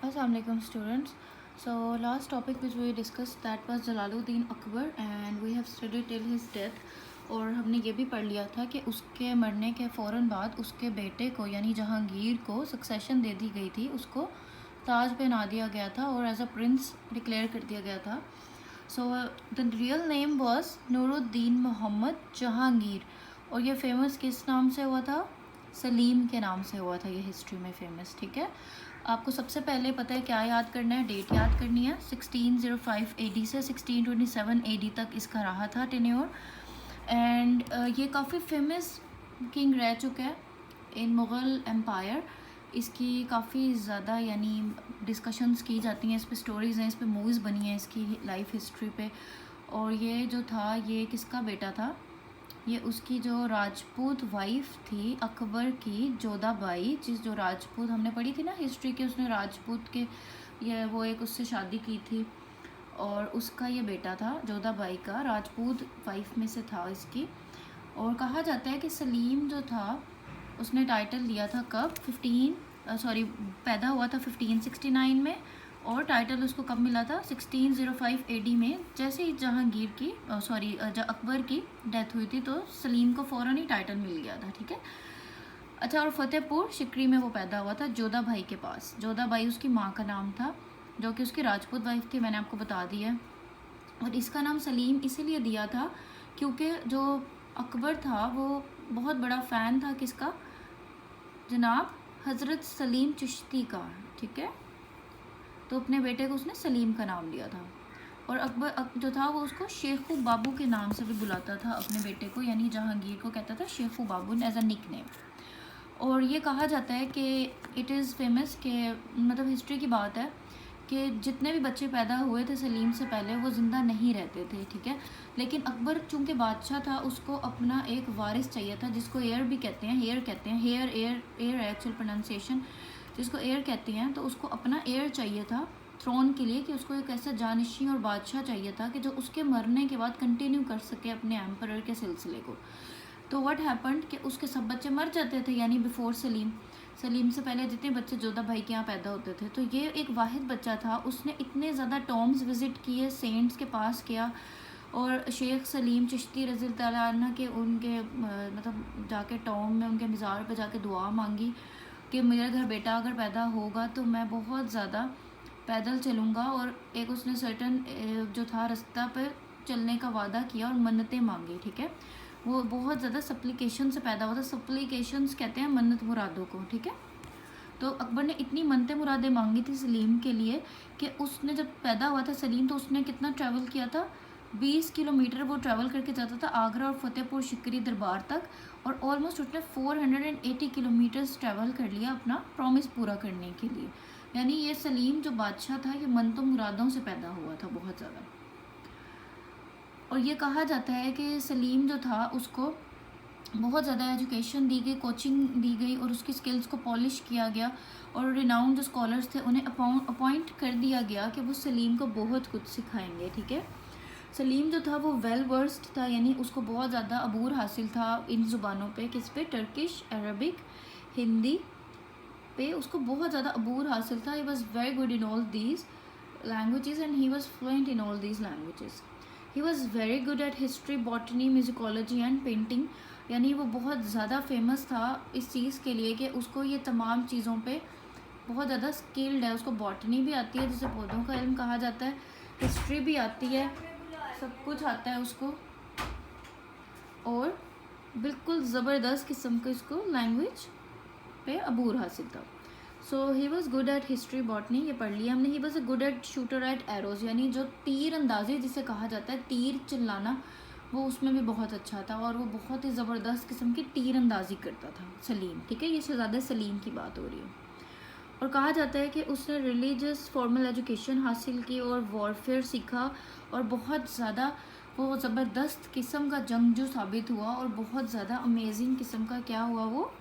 Assalamu alaikum students. So last topic which we discussed that was Jalaluddin Akbar and we have studied till his death. और हमने ये भी पढ़ लिया था कि उसके मरने के फ़ौरन बाद उसके बेटे को यानी जहांगीर को सक्सेशन दे दी गई थी, उसको ताज पहना दिया गया था और एज अ प्रिंस डिक्लेयर कर दिया गया था. So the real name was Nuruddin Muhammad Jahangir और ये फेमस किस नाम से हुआ था? सलीम के नाम से हुआ था ये हिस्ट्री में फेमस. ठीक है, आपको सबसे पहले पता है क्या याद करना है, डेट याद करनी है. 1605 AD से 1627 AD तक इसका रहा था टेन्योर. एंड ये काफ़ी फेमस किंग रह चुका है इन मुग़ल एम्पायर. इसकी काफ़ी ज़्यादा यानी डिस्कशंस की जाती हैं, इस पे स्टोरीज़ हैं, इस पे मूवीज़ बनी हैं इसकी लाइफ हिस्ट्री पे. और ये जो था ये किसका बेटा था? ये उसकी जो राजपूत वाइफ थी अकबर की, जोधाबाई, जो राजपूत हमने पढ़ी थी ना हिस्ट्री की, उसने राजपूत के ये वो एक उससे शादी की थी और उसका ये बेटा था जोधाबाई का, राजपूत वाइफ में से था इसकी. और कहा जाता है कि सलीम जो था उसने टाइटल लिया था कब? पैदा हुआ था 1569 में और टाइटल उसको कब मिला था? 1605 AD में. जैसे ही जहांगीर की अकबर की डेथ हुई थी तो सलीम को फ़ौरन ही टाइटल मिल गया था. ठीक है, अच्छा. और फतेहपुर सिकरी में वो पैदा हुआ था जोधा भाई के पास. जोधा भाई उसकी माँ का नाम था जो कि उसकी राजपूत वाइफ थी, मैंने आपको बता दिया. और इसका नाम सलीम इसीलिए दिया था क्योंकि जो अकबर था वो बहुत बड़ा फ़ैन था किसका? जनाब हज़रत सलीम चिश्ती का. ठीक है, तो अपने बेटे को उसने सलीम का नाम दिया था. और अकबर जो था वो उसको शेखू बाबू के नाम से भी बुलाता था अपने बेटे को, यानी जहांगीर को कहता था शेखू बाबू एज अ निक नेम. और ये कहा जाता है कि इट इज़ फेमस कि मतलब हिस्ट्री की बात है कि जितने भी बच्चे पैदा हुए थे सलीम से पहले वो ज़िंदा नहीं रहते थे. ठीक है, लेकिन अकबर चूँकि बादशाह था उसको अपना एक वारिस चाहिए था जिसको एयर भी कहते हैं, एयर एक्चुअल प्रोनाउंसिएशन, जिसको एयर कहते हैं. तो उसको अपना एयर चाहिए था थ्रोन के लिए, कि उसको एक ऐसा जानशी और बादशाह चाहिए था कि जो उसके मरने के बाद कंटिन्यू कर सके अपने एम्परर के सिलसिले को. तो व्हाट हैपेंड कि उसके सब बच्चे मर जाते थे, यानी बिफोर सलीम से पहले जितने बच्चे जोधा भाई के यहाँ पैदा होते थे. तो ये एक वाहिद बच्चा था. उसने इतने ज़्यादा टॉम्स विज़िट किए, सेंट्स के पास किया और शेख सलीम चिश्ती रज़ी अल्लाह अन्हु के उनके मतलब जाके टॉम में उनके मज़ार पे जाके दुआ मांगी कि मेरे घर बेटा अगर पैदा होगा तो मैं बहुत ज़्यादा पैदल चलूँगा. और एक उसने सर्टन जो था रास्ता पर चलने का वादा किया और मन्नतें मांगी. ठीक है, वो बहुत ज़्यादा सप्लीकेशन से पैदा हुआ था. सप्लीकेशंस कहते हैं मन्नत मुरादों को. ठीक है, तो अकबर ने इतनी मन्नतें मुरादें मांगी थी सलीम के लिए कि उसने जब पैदा हुआ था सलीम तो उसने कितना ट्रैवल किया था? 20 किलोमीटर वो ट्रैवल करके जाता था आगरा और फतेहपुर सिकरी दरबार तक. और ऑलमोस्ट उसने 480 किलोमीटर्स ट्रैवल कर लिया अपना प्रॉमिस पूरा करने के लिए. यानी ये सलीम जो बादशाह था ये मन्नतों मुरादों से पैदा हुआ था बहुत ज़्यादा. और ये कहा जाता है कि सलीम जो था उसको बहुत ज़्यादा एजुकेशन दी गई, कोचिंग दी गई और उसकी स्किल्स को पॉलिश किया गया. और रिनाउंड जो स्कॉलर्स थे उन्हें अपॉइंट कर दिया गया कि वो सलीम को बहुत कुछ सिखाएंगे. ठीक है, सलीम जो था वो वेल वर्स्ड था, यानी उसको बहुत ज़्यादा अबूर हासिल था इन ज़ुबानों पे. किस पे? टर्किश, अरबिक, हिंदी पे उसको बहुत ज़्यादा अबूर हासिल था. He was very good in all these languages and he was fluent in all these languages. He was very good at history, botany, musicology and painting. यानी वो बहुत ज़्यादा फेमस था इस चीज़ के लिए कि उसको ये तमाम चीज़ों पे बहुत ज़्यादा स्किल्ड है. उसको बॉटनी भी आती है जिसे पौधों का इल्म कहा जाता है, हिस्ट्री भी आती है, सब कुछ आता है उसको. और बिल्कुल ज़बरदस्त किस्म का इसको लैंग्वेज पे अबूर हासिल था. So he was good at history, botany, ये पढ़ लिया हमने. He was a good at shooter at arrows, यानी जो तीर अंदाजी जिसे कहा जाता है, तीर चलाना, वो उसमें भी बहुत अच्छा था. और वो बहुत ही ज़बरदस्त किस्म की तीर अंदाजी करता था सलीम. ठीक है, ये शहज़ादा सलीम की बात हो रही है. और कहा जाता है कि उसने रिलीजियस फॉर्मल एजुकेशन हासिल की और वॉरफेयर सीखा और बहुत ज़्यादा वो ज़बरदस्त किस्म का जंगजू साबित हुआ और बहुत ज़्यादा अमेजिंग किस्म का क्या हुआ वो,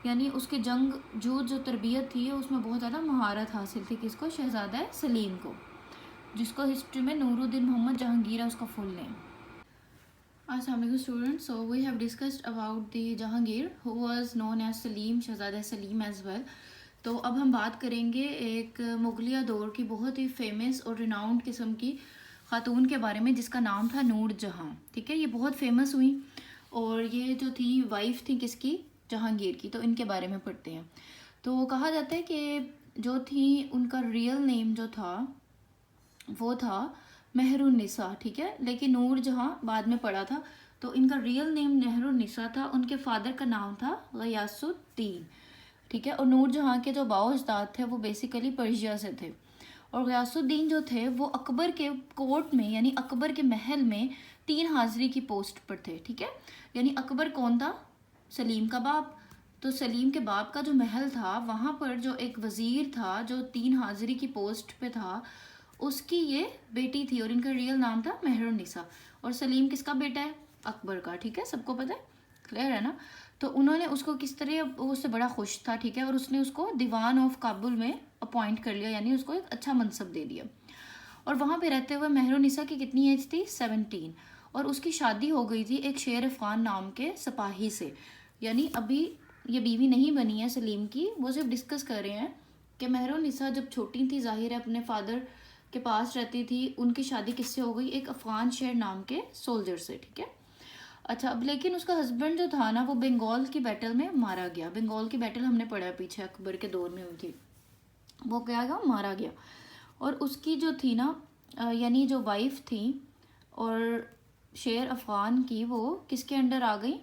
यानी उसके जंगजू जो तरबियत थी उसमें बहुत ज़्यादा महारत हासिल थी. किसको? शहज़ादा सलीम को, जिसको हिस्ट्री में नूरुद्दीन मोहम्मद जहांगीर है उसका full name. Assalamu alaikum students. So we have discussed about the Jahangir who was known as Salim, Shahzada Salim as well. तो अब हम बात करेंगे एक मुगलिया दौर की बहुत ही फेमस और रिनाउंड किस्म की खातून के बारे में, जिसका नाम था नूर जहाँ। ठीक है, ये बहुत फेमस हुई और ये जो थी वाइफ थी किसकी, जहांगीर की। तो इनके बारे में पढ़ते हैं। तो कहा जाता है कि जो थी उनका रियल नेम जो था वो था मेहरुन्निसा। ठीक है, लेकिन नूर जहाँ बाद में पड़ा था। तो इनका रियल नेम मेहरुन्निसा था। उनके फादर का नाम था गयासुद्दीन। ठीक है, और नूर जहाँ के जो बाओजदाद थे वो बेसिकली पर्शिया से थे। और गयासुद्दीन जो थे वो अकबर के कोर्ट में यानी अकबर के महल में 3 हाजिरी की पोस्ट पर थे। ठीक है, यानी अकबर कौन था, सलीम का बाप। तो सलीम के बाप का जो महल था वहाँ पर जो एक वजीर था जो 3 हाजिरी की पोस्ट पे था, उसकी ये बेटी थी और इनका रियल नाम था मेहरुन्निसा। और सलीम किसका बेटा है, अकबर का। ठीक है, सबको पता है, क्लियर है ना। तो उन्होंने उसको किस तरह, वो उससे बड़ा खुश था। ठीक है, और उसने उसको दीवान ऑफ काबुल में अपॉइंट कर लिया, यानी उसको एक अच्छा मनसब दे दिया। और वहाँ पे रहते हुए मेहरुन्निसा की कितनी एज थी, 17। और उसकी शादी हो गई थी एक शेर अफगान नाम के सिपाही से। यानी अभी ये बीवी नहीं बनी है सलीम की, वो सिर्फ डिस्कस कर रहे हैं कि मेहरुन्निसा जब छोटी थी, जाहिर है अपने फादर के पास रहती थी, उनकी शादी किससे हो गई, एक अफगान शेर नाम के सोल्जर से। ठीक है, अच्छा, अब लेकिन उसका हस्बैंड जो था ना वो बंगाल की बैटल में मारा गया। बंगाल की बैटल हमने पढ़ा पीछे, अकबर के दौर में हुई थी। वो क्या गया, मारा गया। और उसकी जो थी ना यानी जो वाइफ थी और शेर अफगान की, वो किसके अंडर आ गई,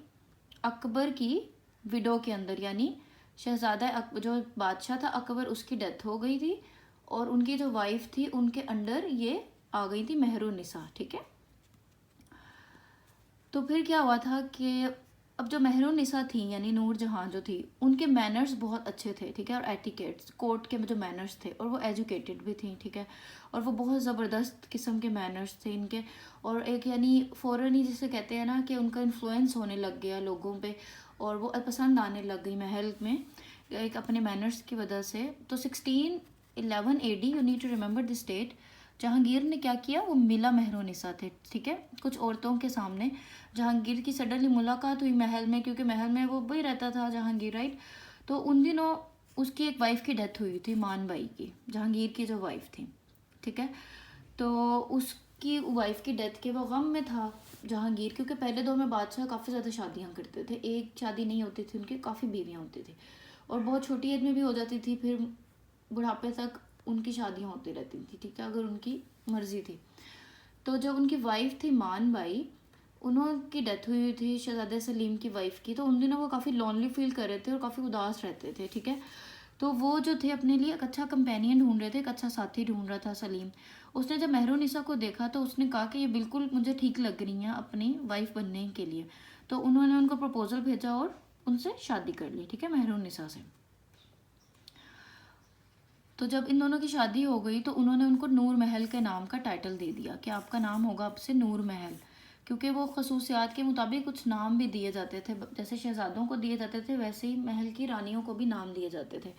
अकबर की विडो के अंदर। यानी शहजादा जो बादशाह था अकबर, उसकी डेथ हो गई थी और उनकी जो वाइफ थी उनके अंडर ये आ गई थी मेहरुन्निसा। ठीक है, तो फिर क्या हुआ था कि अब जो मेहरुन्निसा थी यानी नूर जहाँ जो थी, उनके मैनर्स बहुत अच्छे थे। ठीक है, और एटिकेट्स, कोर्ट के जो मैनर्स थे, और वो एजुकेटेड भी थी। ठीक है, और वो बहुत ज़बरदस्त किस्म के मैनर्स थे इनके। और एक यानी फ़ौरन ही जिसे कहते हैं ना कि उनका इन्फ्लुएंस होने लग गया लोगों पे और वो पसंद आने लग गई महल में एक अपने मैनर्स की वजह से। तो 1611 AD, you need to remember this date, Jahangir ने क्या किया, वो मिला मेहरुन्निसा थे। ठीक है, कुछ औरतों के सामने जहांगीर की सडनली मुलाकात हुई महल में, क्योंकि महल में वो वही रहता था जहांगीर, राइट। तो उन दिनों उसकी एक वाइफ की डेथ हुई थी, मान बाई की, जहांगीर की जो वाइफ थी। ठीक है, तो उसकी वाइफ की डेथ के वो गम में था जहांगीर, क्योंकि पहले दौर में बादशाह काफ़ी ज़्यादा शादियाँ करते थे, एक शादी नहीं होती थी उनकी, काफ़ी बीवियाँ होती थी और बहुत छोटी एज में भी हो जाती थी, फिर बुढ़ापे तक उनकी शादियाँ होती रहती थी। ठीक है, अगर उनकी मर्जी थी। तो जब उनकी वाइफ थी मान बाई, उन्होंने डेथ हुई थी शहजादे सलीम की वाइफ की, तो उन दिनों वो काफ़ी लॉनली फील कर रहे थे और काफ़ी उदास रहते थे। ठीक है, तो वो जो थे अपने लिए एक अच्छा कंपेनियन ढूंढ रहे थे, एक अच्छा साथी ढूंढ रहा था सलीम। उसने जब मेहरुन्निसा को देखा तो उसने कहा कि ये बिल्कुल मुझे ठीक लग रही हैं अपनी वाइफ बनने के लिए। तो उन्होंने उनको प्रपोजल भेजा और उनसे शादी कर ली। ठीक है, मेहरुन्निसा से। तो जब इन दोनों की शादी हो गई तो उन्होंने उनको नूर महल के नाम का टाइटल दे दिया कि आपका नाम होगा अब से नूर महल, क्योंकि वो खसूसियात के मुताबिक कुछ नाम भी दिए जाते थे, जैसे शहजादों को दिए जाते थे वैसे ही महल की रानियों को भी नाम दिए जाते थे।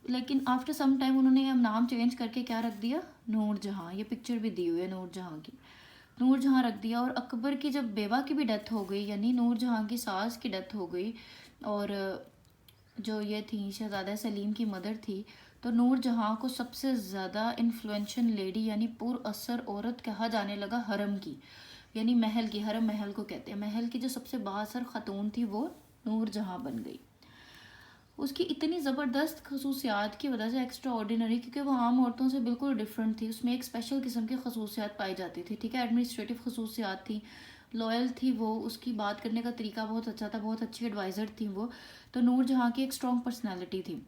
लेकिन आफ्टर सम टाइम उन्होंने अब नाम चेंज करके क्या रख दिया, नूर जहाँ। ये पिक्चर भी दी हुई है नूर जहाँ की, नूर जहाँ रख दिया। और अकबर की जब बेवा की भी डेथ हो गई, यानी नूर जहाँ की सास की डेथ हो गई, और जो ये थी शहजादा सलीम की मदर थी, तो नूर जहाँ को सबसे ज़्यादा इन्फ्लुएंशियल लेडी यानी पुर असर औरत कहा जाने लगा हरम की, यानी महल की। हरम महल को कहते हैं, महल की जो सबसे बाअसर खातून थी वो नूर जहाँ बन गई। उसकी इतनी ज़बरदस्त खसूसियात की वजह से, एक्स्ट्रा ऑर्डिनरी, क्योंकि वो आम औरतों से बिल्कुल डिफरेंट थी, उसमें एक स्पेशल किस्म की खसूसियात पाई जाती थी। ठीक है, एडमिनिस्ट्रेटिव खसूसियात थी, लॉयल थी वो, उसकी बात करने का तरीका बहुत अच्छा था, बहुत अच्छी एडवाइज़र थी वो। तो नूर जहाँ की एक स्ट्रॉन्ग पर्सनैलिटी थी।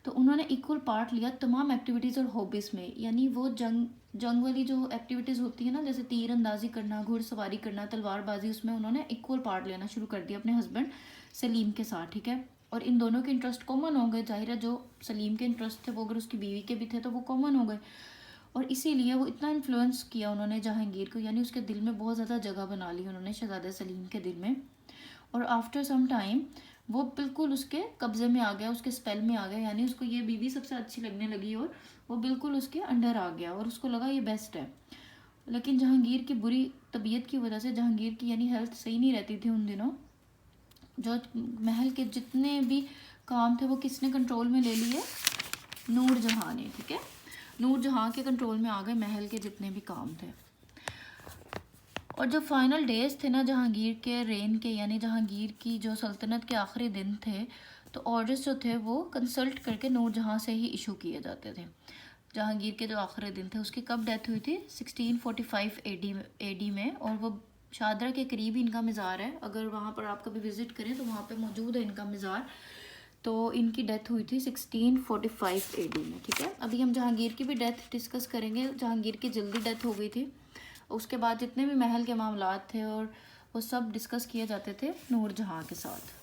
तो उन्होंने इक्वल पार्ट लिया तमाम एक्टिविटीज़ और हॉबीज़ में, यानी वो जंग वाली जो एक्टिविटीज़ होती है ना, जैसे तीर अंदाजी करना, घुड़सवारी करना, तलवारबाजी, उसमें उन्होंने इक्वल पार्ट लेना शुरू कर दिया अपने हस्बैंड सलीम के साथ। ठीक है, और इन दोनों के इंटरेस्ट कॉमन हो गए, जाहिर है जो सलीम के इंटरेस्ट थे वो अगर उसकी बीवी के भी थे तो वो कॉमन हो गए। और इसीलिए वो इतना इन्फ्लुएंस किया उन्होंने जहांगीर को, यानी उसके दिल में बहुत ज़्यादा जगह बना ली उन्होंने शहजादा सलीम के दिल में। और आफ्टर सम टाइम वो बिल्कुल उसके कब्ज़े में आ गया, उसके स्पेल में आ गया, यानी उसको ये बीवी सबसे अच्छी लगने लगी और वो बिल्कुल उसके अंडर आ गया और उसको लगा ये बेस्ट है। लेकिन जहांगीर की बुरी तबीयत की वजह से, जहांगीर की यानी हेल्थ सही नहीं रहती थी उन दिनों, जो महल के जितने भी काम थे वो किसने कंट्रोल में ले लिए? नूरजहाँ ने, ठीक है। नूरजहाँ के कंट्रोल में आ गए महल के जितने भी काम थे। और जो फाइनल डेज थे ना जहांगीर के रेन के, यानी जहांगीर की जो सल्तनत के आखिरी दिन थे, तो ऑर्डर्स जो थे वो कंसल्ट करके नूरजहाँ से ही इशू किए जाते थे। जहांगीर के जो आखिरी दिन थे, उसकी कब डेथ हुई थी? 1645 एडी में, और वो शादरा के करीब ही इनका मज़ार है। अगर वहाँ पर आप कभी विज़िट करें तो वहाँ पे मौजूद है इनका मज़ार। तो इनकी डेथ हुई थी 1645 एडी में, ठीक है। अभी हम जहांगीर की भी डेथ डिस्कस करेंगे। जहांगीर की जल्दी डेथ हो गई थी, उसके बाद जितने भी महल के मामलात थे और वो सब डिस्कस किए जाते थे नूरजहाँ के साथ।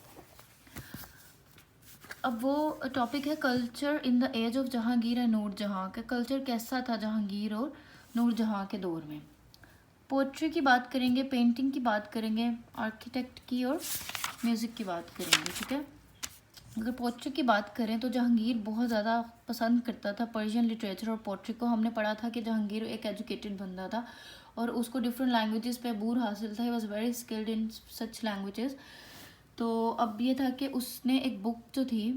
अब वो टॉपिक है culture in the age of Jahangir and Nurjahan. का कल्चर कैसा था जहांगीर और नूरजहाँ के दौर में। पोट्री की बात करेंगे, पेंटिंग की बात करेंगे, आर्किटेक्ट की और म्यूज़िक की बात करेंगे, ठीक है। अगर पोट्री की बात करें तो जहांगीर बहुत ज़्यादा पसंद करता था पर्शियन लिटरेचर और पोट्री को। हमने पढ़ा था कि जहांगीर एक एजुकेटेड बंदा था और उसको डिफरेंट लैंग्वेजेस पे अबूर हासिल था। He was very skilled in such languages. तो अब ये था कि उसने एक बुक जो थी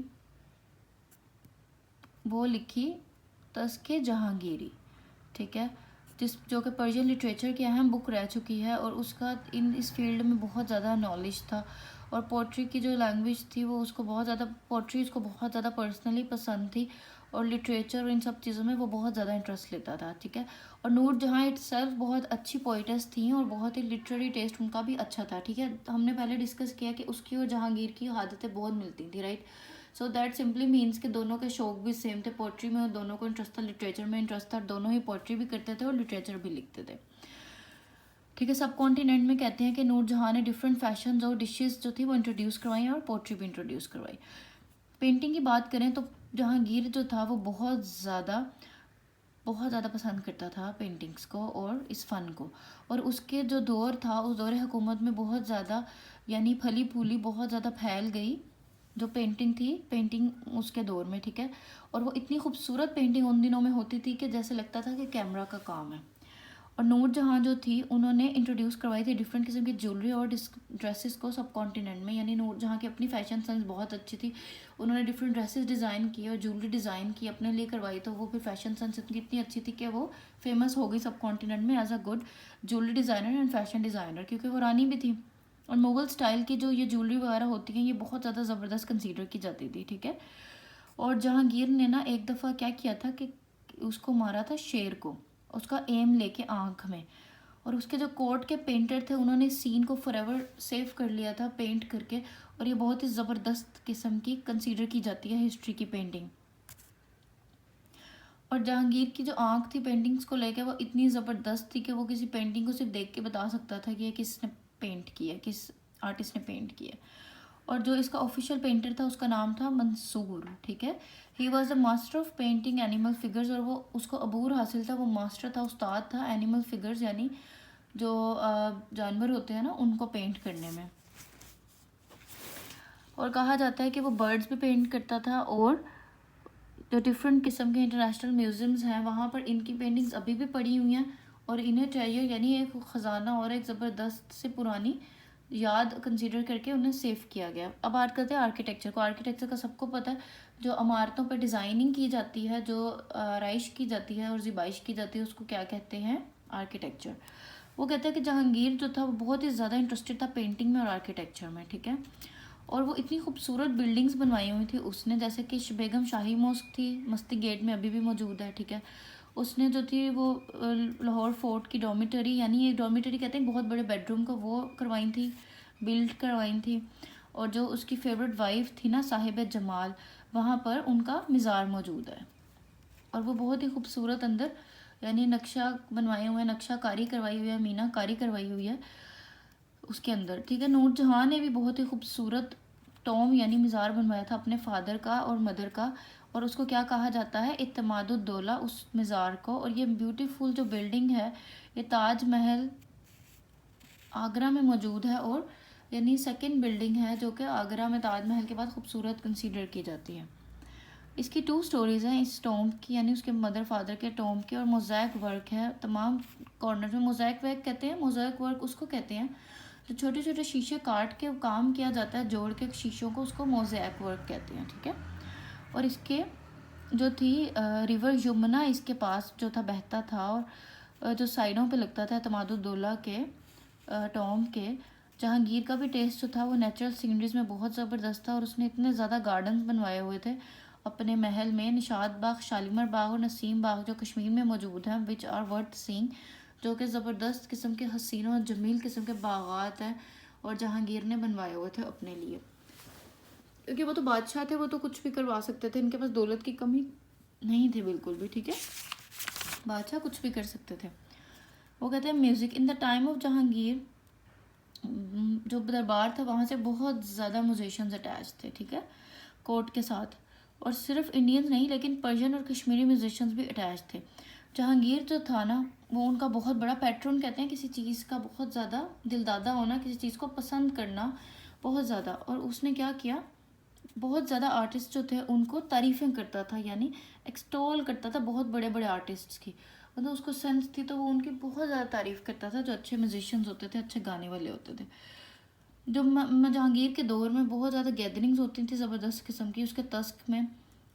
वो लिखी, तस्के जहांगीरी, ठीक है, जो कि पर्शियन लिटरेचर की अहम बुक रह चुकी है। और उसका इस फील्ड में बहुत ज़्यादा नॉलेज था। और पोट्री की जो लैंग्वेज थी वो उसको बहुत ज़्यादा, पोट्री उसको बहुत ज़्यादा पर्सनली पसंद थी, और लिटरेचर और इन सब चीज़ों में वो बहुत ज़्यादा इंटरेस्ट लेता था, ठीक है। और नूरजहाँ इटसेल्फ बहुत अच्छी पोइटस थी और बहुत ही लिटरेरी टेस्ट उनका भी अच्छा था, ठीक है। हमने पहले डिस्कस किया कि उसकी और जहांगीर की आदतें बहुत मिलती थी, right. So that simply means कि दोनों के शौक भी सेम थे पोट्री में, और दोनों को इंटरेस्ट था, लिटरेचर में इंटरेस्ट था। दोनों ही पोट्री भी करते थे और लिटरेचर भी लिखते थे, ठीक है। सब कॉन्टिनेंट में कहते हैं कि नूरजहाँ ने डिफरेंट फैशन और डिशेस जो थी वो इंट्रोड्यूस करवाई और पोट्री भी इंट्रोड्यूस करवाई। पेंटिंग की बात करें तो जहांगीर जो था वो बहुत ज़्यादा पसंद करता था पेंटिंग्स को और इस फ़न को। और उसके जो दौर था, उस दौर हुकूमत में बहुत ज़्यादा, यानी फली फूली बहुत ज़्यादा फैल गई जो पेंटिंग उसके दौर में, ठीक है। और वो इतनी खूबसूरत पेंटिंग उन दिनों में होती थी कि जैसे लगता था कि कैमरा का काम है। और नूरजहाँ जो थी उन्होंने इंट्रोड्यूस करवाई थी डिफरेंट किस्म की ज्वेलरी और ड्रेसेस को सब कॉन्टिनेंट में। यानी नूरजहाँ की अपनी फैशन सेंस बहुत अच्छी थी। उन्होंने डिफरेंट ड्रेसेस डिज़ाइन की और ज्वेलरी डिज़ाइन की, अपने लिए करवाई। तो वो फिर फैशन सेंस इतनी अच्छी थी कि वो फेमस हो गई सब कॉन्टिनेंट में as a good jewellery designer and fashion designer, क्योंकि वो रानी भी थी। और मुगल स्टाइल की जो ये ज्वेलरी वगैरह होती हैं ये बहुत ज़्यादा ज़बरदस्त कंसीडर की जाती थी, ठीक है। और जहांगीर ने ना एक दफ़ा क्या किया था कि उसको मारा था शेर को, उसका एम लेके आँख में। और उसके जो कोर्ट के पेंटर थे उन्होंने सीन को फॉरएवर सेव कर लिया था पेंट करके। और ये बहुत ही ज़बरदस्त किस्म की कंसीडर की जाती है हिस्ट्री की पेंटिंग। और जहांगीर की जो आँख थी पेंटिंग्स को लेकर वो इतनी ज़बरदस्त थी कि वो किसी पेंटिंग को सिर्फ देख के बता सकता था कि ये किसने पेंट किया, किस आर्टिस्ट ने पेंट किया। और जो इसका ऑफिशियल पेंटर था उसका नाम था मंसूर, ठीक है। He was the master of painting animal figures. और वो उसको अबूर हासिल था, वो मास्टर था, उस्ताद था एनिमल फिगर्स, यानी जो जानवर होते हैं ना उनको पेंट करने में। और कहा जाता है कि वो बर्ड्स भी पेंट करता था। और जो डिफरेंट किस्म के इंटरनेशनल म्यूज़ियम्स हैं वहाँ पर इनकी पेंटिंग्स अभी भी पड़ी हुई हैं। और इन्हें ट्रेजर यानी एक ख़जाना और एक ज़बरदस्त से पुरानी याद कंसीडर करके उन्हें सेव किया गया। अब बात करते हैं आर्किटेक्चर को। आर्किटेक्चर का सबको पता है, जो इमारतों पर डिज़ाइनिंग की जाती है, जो आराइश की जाती है और ज़िबाइश की जाती है, उसको क्या कहते हैं? आर्किटेक्चर। वो कहते हैं कि जहांगीर जो था वो बहुत ही ज़्यादा इंटरेस्टेड था पेंटिंग में और आर्किटेक्चर में, ठीक है। और वो इतनी खूबसूरत बिल्डिंग्स बनवाई हुई थी उसने, जैसे कि बेगम शाही मॉस्क थी मस्ती गेट में, अभी भी मौजूद है, ठीक है। उसने जो थी वो लाहौर फोर्ट की डॉर्मिटरी, यानी ये डॉर्मिटरी कहते हैं बहुत बड़े बेडरूम को, वो करवाई थी, बिल्ड करवाई थी। और जो उसकी फेवरेट वाइफ थी ना साहिब जमाल, वहाँ पर उनका मज़ार मौजूद है। और वो बहुत ही खूबसूरत अंदर यानी नक्शा बनवाए हुए हैं, नक्शा कारी करवाई हुई है, मीना कारी करवाई हुई है उसके अंदर, ठीक है। नूरजहाँ ने भी बहुत ही खूबसूरत टॉम यानी मज़ार बनवाया था अपने फादर का और मदर का। और उसको क्या कहा जाता है? इत्तेमादुद्दौला, उस मज़ार को। और ये ब्यूटीफुल जो बिल्डिंग है ये ताज महल आगरा में मौजूद है, और यानी सेकंड बिल्डिंग है जो कि आगरा में ताजमहल के बाद खूबसूरत कंसीडर की जाती है। इसकी 2 स्टोरीज़ हैं इस टॉम की, यानी उसके मदर फादर के टॉम की। और मोज़ैक वर्क है तमाम कॉर्नर में। मोज़ैक वर्क कहते हैं, मोज़ैक वर्क उसको कहते हैं जो छोटे छोटे शीशे काट के काम किया जाता है जोड़ के शीशों को, उसको मोज़ेक वर्क कहते हैं, ठीक है। और इसके जो थी रिवर यमुना इसके पास जो था बहता था, और जो साइडों पे लगता था तमादुद्दौला के टॉम के। जहांगीर का भी टेस्ट जो था वो नेचुरल सीनरीज में बहुत ज़बरदस्त था, और उसने इतने ज़्यादा गार्डन्स बनवाए हुए थे अपने महल में। निशात बाग, शालीमार बाग और नसीम बाग जो कश्मीर में मौजूद हैं, विच आर वर्थ सीइंग, जो कि ज़बरदस्त किस्म के हसीन और जमील किस्म के बागात हैं, और जहांगीर ने बनवाए हुए थे अपने लिए, क्योंकि वो तो बादशाह थे, वो तो कुछ भी करवा सकते थे, इनके पास दौलत की कमी नहीं थी बिल्कुल भी, ठीक है। बादशाह कुछ भी कर सकते थे। वो कहते हैं music in the time of Jahangir, जो दरबार था वहाँ से बहुत ज़्यादा म्यूजिशियंस अटैच थे, ठीक है, कोर्ट के साथ। और सिर्फ इंडियंस नहीं, लेकिन पर्शियन और कश्मीरी म्यूजिशियंस भी अटैच थे। जहांगीर जो था ना, वो उनका बहुत बड़ा पैट्रन कहते हैं किसी चीज़ का, बहुत ज़्यादा दिलदादा होना, किसी चीज़ को पसंद करना बहुत ज़्यादा। और उसने क्या किया, बहुत ज़्यादा आर्टिस्ट जो थे उनको तारीफ़ें करता था, यानी एक्सटॉल करता था बहुत बड़े बड़े आर्टिस्ट्स की, मतलब उसको सेंस थी, तो वो उनकी बहुत ज़्यादा तारीफ़ करता था, जो अच्छे म्यूजिशियंस होते थे, अच्छे गाने वाले होते थे। जो जहांगीर के दौर में बहुत ज़्यादा गैदरिंग्स होती थी ज़बरदस्त किस्म की उसके तस्क में,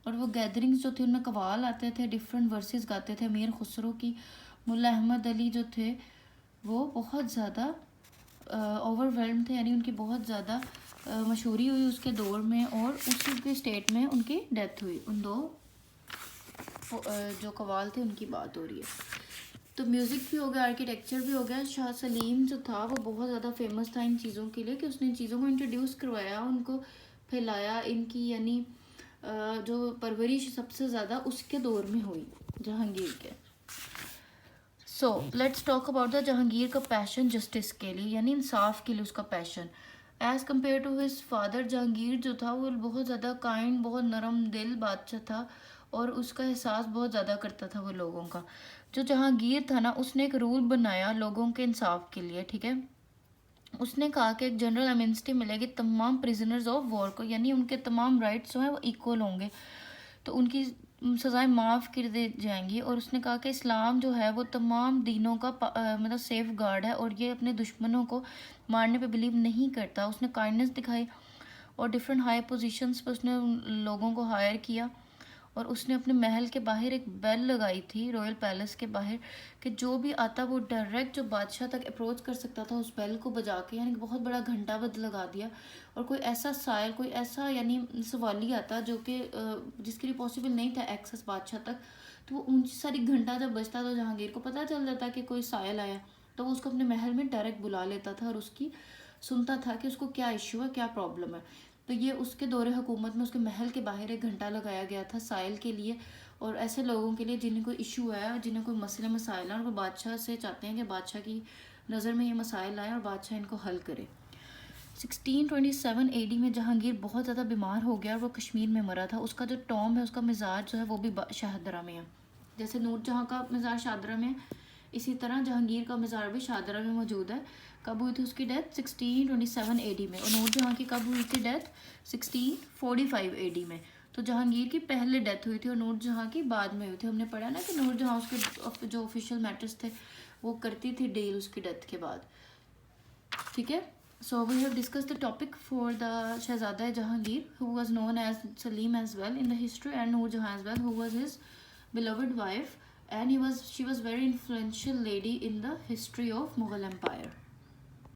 और वो गैदरिंग्स जो थी उनमें कवाल आते थे, डिफरेंट वर्सेस गाते थे। अमीर खुसरो की मुल्ला अहमद अली जो थे वो बहुत ज़्यादा ओवरवेल्म थे, यानी उनकी बहुत ज़्यादा मशहूरी हुई उसके दौर में, और उसी स्टेट में उनकी डेथ हुई। उन दो जो कवाल थे उनकी बात हो रही है। तो म्यूज़िक भी हो गया, आर्किटेक्चर भी हो गया। शाह सलीम जो था वो बहुत ज़्यादा फेमस था इन चीज़ों के लिए, कि उसने इन चीज़ों को इंट्रोड्यूस करवाया, उनको फैलाया, इनकी यानी जो परवरिश सबसे ज़्यादा उसके दौर में हुई जहांगीर के। So let's talk about the Jahangir का पैशन जस्टिस के लिए, यानी इंसाफ के लिए उसका passion. As compared to his father, Jahangir जो था वो बहुत ज़्यादा काइंड, बहुत नरम दिल बादशाह था, और उसका एहसास बहुत ज़्यादा करता था वो लोगों का। जो जहांगीर था ना, उसने एक रूल बनाया लोगों के इंसाफ के लिए, ठीक है। उसने कहा कि एक जनरल एमनेस्टी मिलेगी तमाम प्रिजनर्स ऑफ वॉर को, यानी उनके तमाम राइट्स जो हैं वो इक्वल होंगे, तो उनकी सज़ाएं माफ़ कर दी जाएंगी। और उसने कहा कि इस्लाम जो है वो तमाम दीनों का मतलब सेफ गार्ड है, और ये अपने दुश्मनों को मारने पे बिलीव नहीं करता। उसने काइंडनेस दिखाई, और डिफरेंट हाई पोजीशंस पे उसने लोगों को हायर किया। और उसने अपने महल के बाहर एक बेल लगाई थी, रॉयल पैलेस के बाहर, कि जो भी आता वो डायरेक्ट जो बादशाह तक अप्रोच कर सकता था उस बेल को बजा के, यानी बहुत बड़ा घंटा बद लगा दिया। और कोई ऐसा साइल, कोई ऐसा यानी सवाली आता जो कि जिसके लिए पॉसिबल नहीं था एक्सेस बादशाह तक, तो वो ऊंची सारी घंटा जब बजता तो जहांगीर को पता चल जाता कि कोई साइल आया, तो वो उसको अपने महल में डायरेक्ट बुला लेता था, और उसकी सुनता था कि उसको क्या इशू है, क्या प्रॉब्लम है। तो ये उसके दौरे हुकूमत में उसके महल के बाहर एक घंटा लगाया गया था साइल के लिए, और ऐसे लोगों के लिए जिन्हें कोई इशू है, जिन्हें कोई मसले मसाइल है, और वो बादशाह से चाहते हैं कि बादशाह की नज़र में ये मसाइल आए और बादशाह इनको हल करे। 1627 AD में जहांगीर बहुत ज़्यादा बीमार हो गया और वो कश्मीर में मरा था। उसका जो टॉम है, उसका मिज़ाज जो है वो भी शाहदरा में है। जैसे नूरजहाँ का मिज़ाज शाहदरा में, इसी तरह जहांगीर का मिज़ाज भी शाहदरा में मौजूद है। कब हुई थी उसकी डेथ? 1627 AD में। और नूरजहाँ की कब हुई थी डेथ? 1645 AD में। तो जहांगीर की पहले डेथ हुई थी और नूरजहाँ की बाद में हुई थी। हमने पढ़ा ना कि नूरजहाँ उसके जो ऑफिशियल मैटर्स थे वो करती थी डील उसकी डेथ के बाद, ठीक है। So we have discussed the topic for the Shahzada Jahangir, who was known as Salim as well in the history, and Noor Jahan as well, who was his beloved wife, and she was very influential lady in the history of Mughal Empire.